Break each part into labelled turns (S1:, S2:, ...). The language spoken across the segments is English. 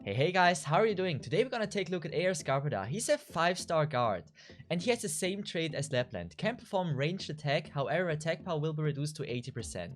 S1: Hey guys, how are you doing? Today we're gonna take a look at Ayerscarpe. He's a 5-star guard, and he has the same trait as Lapland. Can perform ranged attack, however attack power will be reduced to 80%.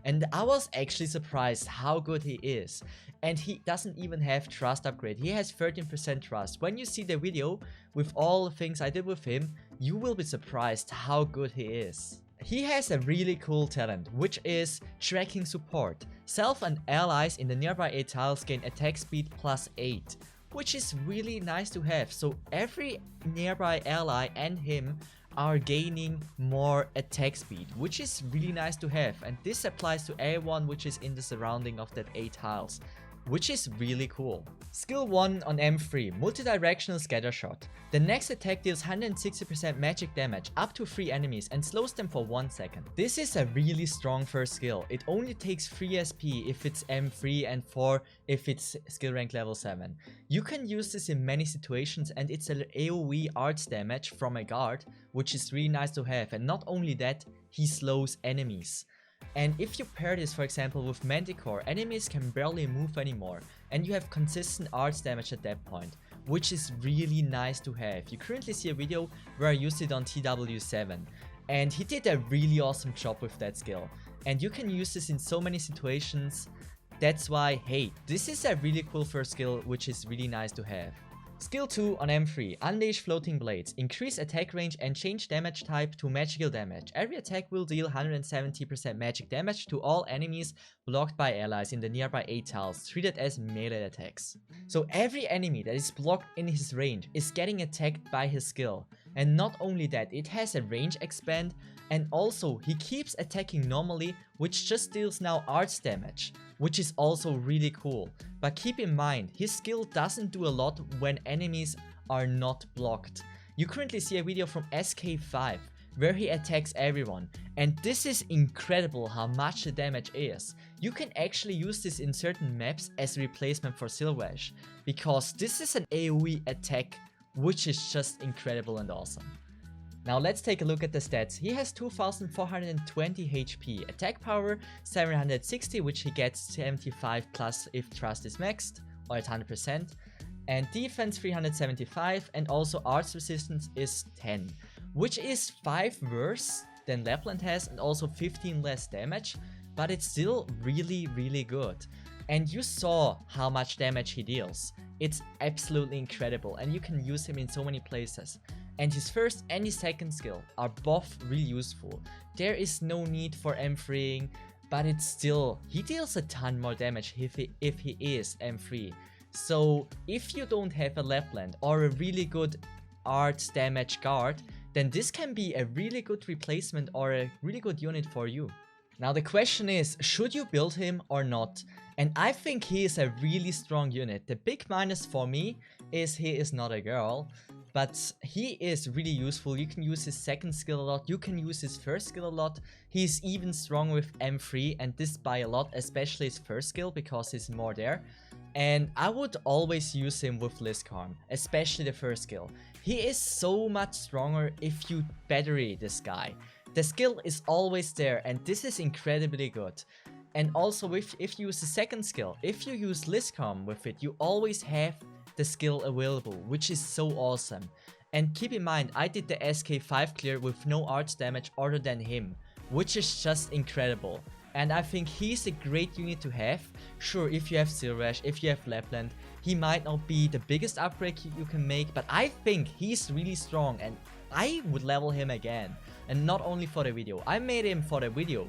S1: And I was actually surprised how good he is. And he doesn't even have trust upgrade, he has 13% trust. When you see the video with all the things I did with him, you will be surprised how good he is. He has a really cool talent, which is tracking support. Self and allies in the nearby 8 tiles gain attack speed plus 8, which is really nice to have. So every nearby ally and him are gaining more attack speed, which is really nice to have. And this applies to everyone which is in the surrounding of that 8 tiles, which is really cool. Skill 1 on M3, multi-directional scatter shot. The next attack deals 160% magic damage up to 3 enemies and slows them for 1 second. This is a really strong first skill. It only takes 3 SP if it's M3 and 4 if it's skill rank level 7. You can use this in many situations, and it's an AoE Arts damage from a guard, which is really nice to have. And not only that, he slows enemies. And if you pair this, for example, with Manticore, enemies can barely move anymore, and you have consistent arts damage at that point, which is really nice to have. You currently see a video where I used it on TW7, and he did a really awesome job with that skill. And you can use this in so many situations. That's why, hey, this is a really cool first skill, which is really nice to have. Skill 2 on M3, Unleash Floating Blades. Increase attack range and change damage type to magical damage. Every attack will deal 170% magic damage to all enemies blocked by allies in the nearby 8 tiles, treated as melee attacks. So every enemy that is blocked in his range is getting attacked by his skill. And not only that, it has a range expand, and also he keeps attacking normally, which just deals now arts damage, which is also really cool. But keep in mind, his skill doesn't do a lot when enemies are not blocked. You currently see a video from SK5 where he attacks everyone, and this is incredible how much the damage is. You can actually use this in certain maps as a replacement for Silverash, because this is an AoE attack, which is just incredible and awesome. Now let's take a look at the stats. He has 2420 HP, attack power 760, which he gets 75 plus if trust is maxed or at 100%, and defense 375, and also arts resistance is 10, which is 5 worse than Lapland has and also 15 less damage, but it's still really good. And you saw how much damage he deals. It's absolutely incredible, and you can use him in so many places. And his first and his second skill are both really useful. There is no need for M3ing, but it's still, he deals a ton more damage if he is M3. So if you don't have a Lapland or a really good arts damage guard, then this can be a really good replacement or a really good unit for you. Now the question is, should you build him or not? And I think he is a really strong unit. The big minus for me is he is not a girl, but he is really useful. You can use his second skill a lot, you can use his first skill a lot. He's even strong with M3, and this by a lot, especially his first skill, because he's more there. And I would always use him with Ayerscarpe, especially the first skill. He is so much stronger if you battery this guy. The skill is always there, and this is incredibly good. And also if you use the second skill, if you use Ayerscarpe with it, you always have the skill available, which is so awesome. And keep in mind, I did the SK5 clear with no arts damage other than him, which is just incredible. And I think he's a great unit to have. Sure, if you have Silverash, if you have Lapland, he might not be the biggest upgrade you can make, but I think he's really strong, and I would level him again. And not only for the video, I made him for the video,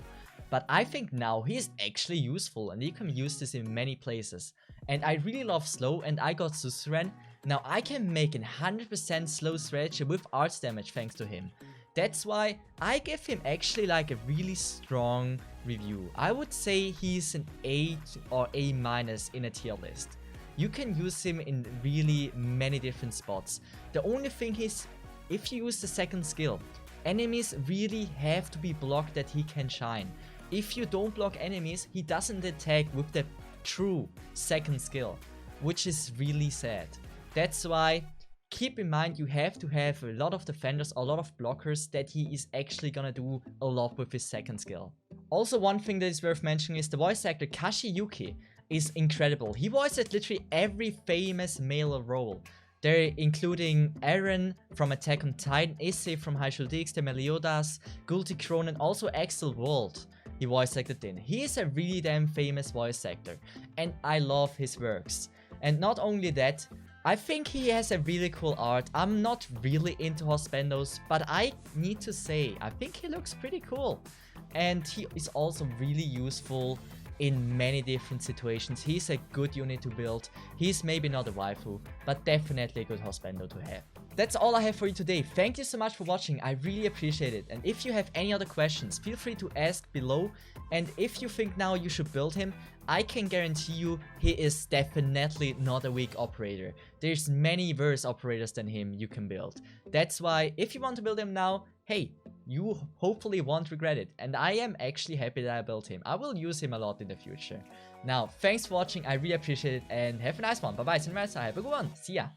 S1: but I think now he's actually useful, and you can use this in many places. And I really love slow, and I got Suzerain. Now I can make a 100% slow strategy with arts damage thanks to him. That's why I give him actually like a really strong review. I would say he's an A or A- in a tier list. You can use him in really many different spots. The only thing is, if you use the second skill, enemies really have to be blocked that he can shine. If you don't block enemies, he doesn't attack with the true second skill, which is really sad. That's why keep in mind, you have to have a lot of defenders, a lot of blockers that he is actually gonna do a lot with his second skill. Also, one thing that is worth mentioning is the voice actor Kaji Yuki. is incredible. He voiced literally every famous male role. They're including Eren from Attack on Titan, Issei from High School DxD, Meliodas, Gulti Cronin, also Axel Wald. He voice acted in. He is a really damn famous voice actor, and I love his works. And not only that, I think he has a really cool art. I'm not really into Hospendos, but I need to say, I think he looks pretty cool. And he is also really useful in many different situations. He's a good unit to build. He's maybe not a waifu, but definitely a good Hospendo to have. That's all I have for you today. Thank you so much for watching. I really appreciate it. And if you have any other questions, feel free to ask below. And if you think now you should build him, I can guarantee you he is definitely not a weak operator. There's many worse operators than him you can build. That's why if you want to build him now, hey, you hopefully won't regret it. And I am actually happy that I built him. I will use him a lot in the future. Now, thanks for watching. I really appreciate it and have a nice one. Bye bye. See you next time. Have a good one. See ya.